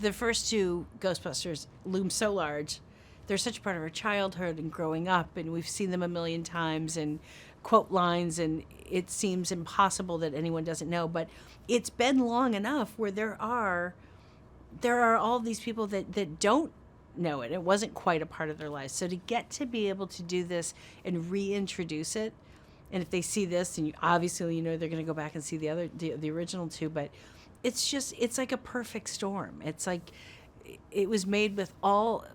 the first two Ghostbusters loom so large. They're such a part of our childhood and growing up, and we've seen them a million times and quote lines, and it seems impossible that anyone doesn't know. But it's been long enough where there are all these people that don't know it. It wasn't quite a part of their lives. So to get to be able to do this and reintroduce it, and if they see this, and you obviously they're going to go back and see the original two, but it's like a perfect storm. It's like it was made with all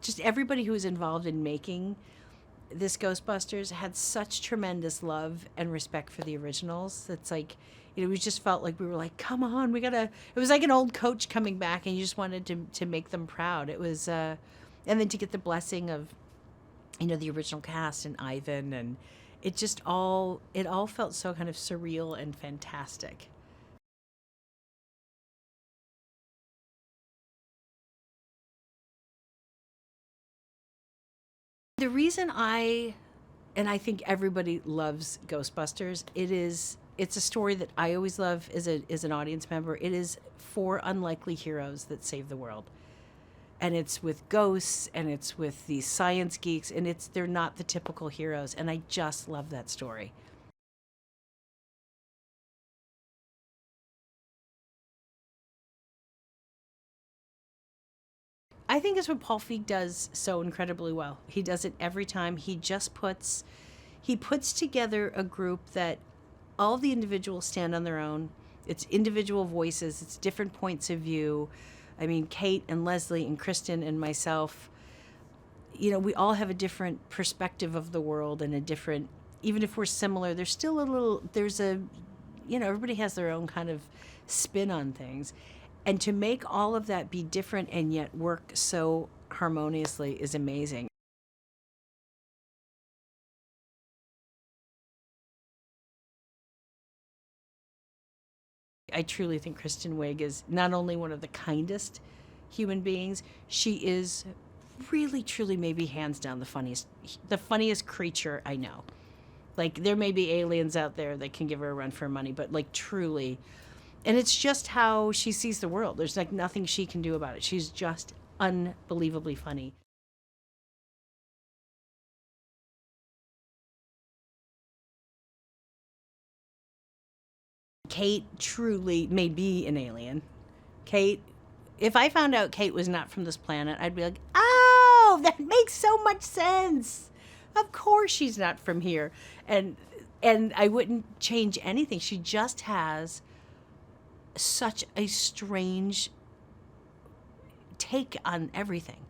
just everybody who was involved in making this Ghostbusters had such tremendous love and respect for the originals. It's like, we just felt like we were like, come on, we gotta. It was like an old coach coming back, and you just wanted to make them proud. It was, and then to get the blessing of, the original cast and Ivan, and it all felt so kind of surreal and fantastic. The reason and I think everybody loves Ghostbusters. It's a story that I always love as an audience member. It is four unlikely heroes that save the world. And it's with ghosts and it's with these science geeks, and they're not the typical heroes, and I just love that story. I think it's what Paul Feig does so incredibly well. He does it every time. He puts together a group that all the individuals stand on their own. It's individual voices, it's different points of view. I mean, Kate and Leslie and Kristen and myself, we all have a different perspective of the world and a different, even if we're similar, there's still a little, there's a, everybody has their own kind of spin on things. And to make all of that be different and yet work so harmoniously is amazing. I truly think Kristen Wiig is not only one of the kindest human beings, she is really, truly, maybe hands down the funniest creature I know. Like, there may be aliens out there that can give her a run for her money, but like, truly, and it's just how she sees the world. There's like nothing she can do about it. She's just unbelievably funny. Kate truly may be an alien. Kate, if I found out Kate was not from this planet, I'd be like, oh, that makes so much sense. Of course she's not from here. And I wouldn't change anything. She just has such a strange take on everything.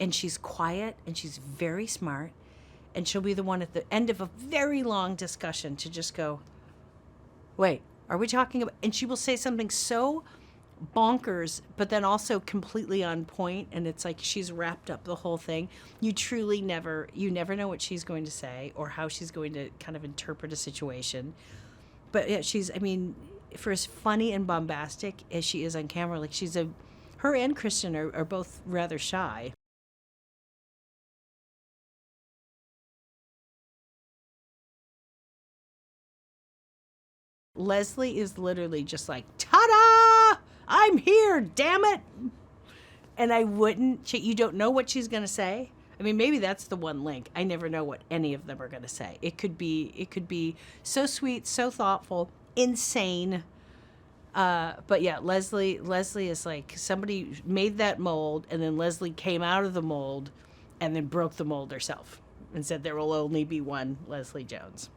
And she's quiet and she's very smart. And she'll be the one at the end of a very long discussion to just go, wait, are we talking about? And she will say something so bonkers, but then also completely on point, and it's like she's wrapped up the whole thing. You never know what she's going to say or how she's going to kind of interpret a situation. But yeah, I mean, for as funny and bombastic as she is on camera, like her and Kristen are both rather shy. Leslie is literally just like, ta-da! I'm here, damn it! And I wouldn't. You don't know what she's gonna say. I mean, maybe that's the one link. I never know what any of them are gonna say. It could be so sweet, so thoughtful, insane. But yeah, Leslie is like somebody made that mold, and then Leslie came out of the mold, and then broke the mold herself, and said there will only be one Leslie Jones.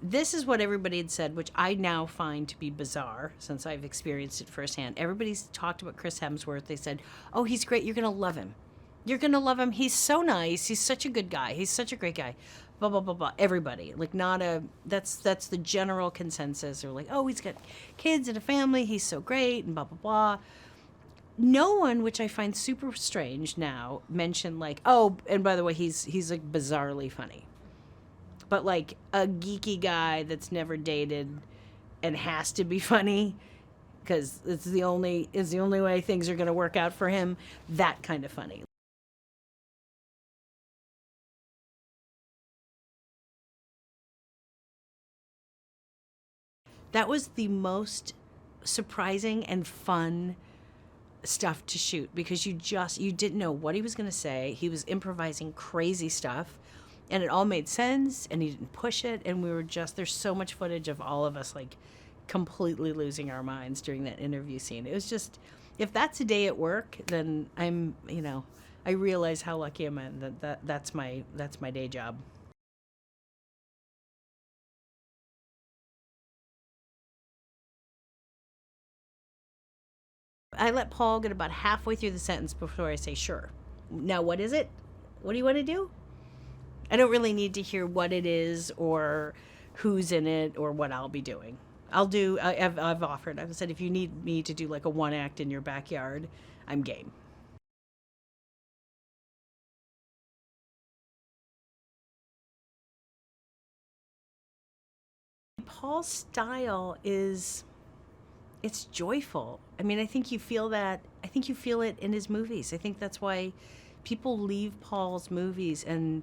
This is what everybody had said, which I now find to be bizarre since I've experienced it firsthand. Everybody's talked about Chris Hemsworth. They said, oh, he's great. You're going to love him. You're going to love him. He's so nice. He's such a good guy. He's such a great guy. Blah, blah, blah, blah. Everybody. Like, not a, that's the general consensus. They're like, oh, he's got kids and a family. He's so great and blah, blah, blah. No one, which I find super strange now, mentioned like, oh, and by the way, he's like bizarrely funny, but like a geeky guy that's never dated and has to be funny because it's the only way things are going to work out for him. That kind of funny. That was the most surprising and fun stuff to shoot because you didn't know what he was going to say. He was improvising crazy stuff and it all made sense and he didn't push it, and we were just, there's so much footage of all of us like completely losing our minds during that interview scene. It was just, if that's a day at work, then I'm, I realize how lucky I'm in that's my day job. I let Paul get about halfway through the sentence before I say sure. Now what is it? What do you want to do? I don't really need to hear what it is or who's in it or what I'll be doing. I've offered. I've said if you need me to do like a one act in your backyard, I'm game. Paul's style is, it's joyful. I mean, I think you feel that. I think you feel it in his movies. I think that's why people leave Paul's movies and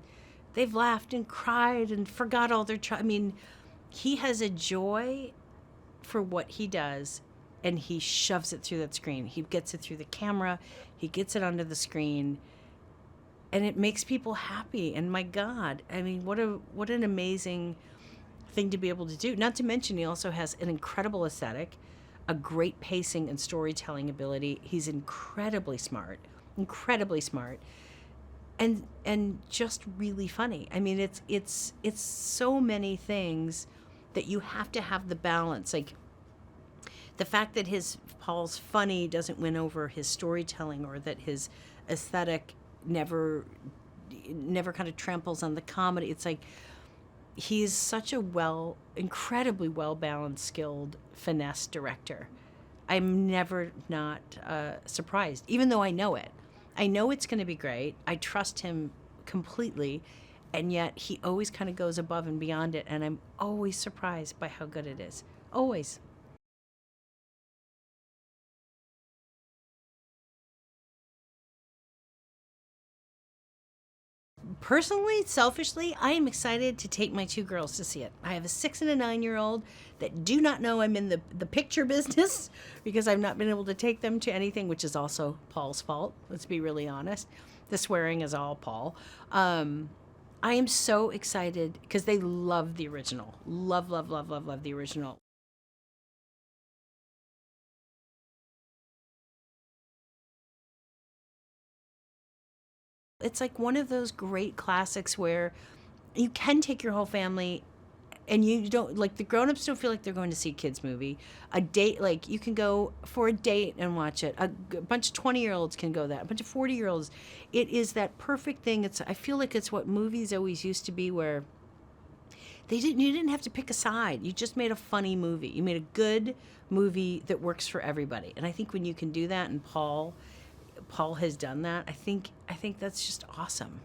they've laughed and cried and forgot all their. I mean, he has a joy for what he does, and he shoves it through that screen. He gets it through the camera. He gets it onto the screen, and it makes people happy. And my God, I mean, what an amazing thing to be able to do. Not to mention, he also has an incredible aesthetic, a great pacing and storytelling ability. He's incredibly smart, and just really funny. I mean, it's so many things that you have to have the balance. Like the fact that his Paul's funny doesn't win over his storytelling, or that his aesthetic never kind of tramples on the comedy. It's like he's such a incredibly well balanced, skilled finesse director. I'm never not surprised, even though I know it. I know it's going to be great. I trust him completely, and yet he always kind of goes above and beyond it, and I'm always surprised by how good it is. Always. Personally, selfishly, I am excited to take my two girls to see it. I have a 6 and a 9-year old that do not know I'm in the picture business because I've not been able to take them to anything, which is also Paul's fault. Let's be really honest. The swearing is all Paul. I am so excited because they love the original. Love, love, love, love, love the original. It's like one of those great classics where you can take your whole family, and you don't, like, the grown-ups don't feel like they're going to see a kids movie. A date, like, you can go for a date and watch it. A bunch of 20-year-olds can go that. A bunch of 40-year-olds. It is that perfect thing. I feel like it's what movies always used to be, where you didn't have to pick a side. You just made a funny movie. You made a good movie that works for everybody. And I think when you can do that, and Paul has done that, I think that's just awesome.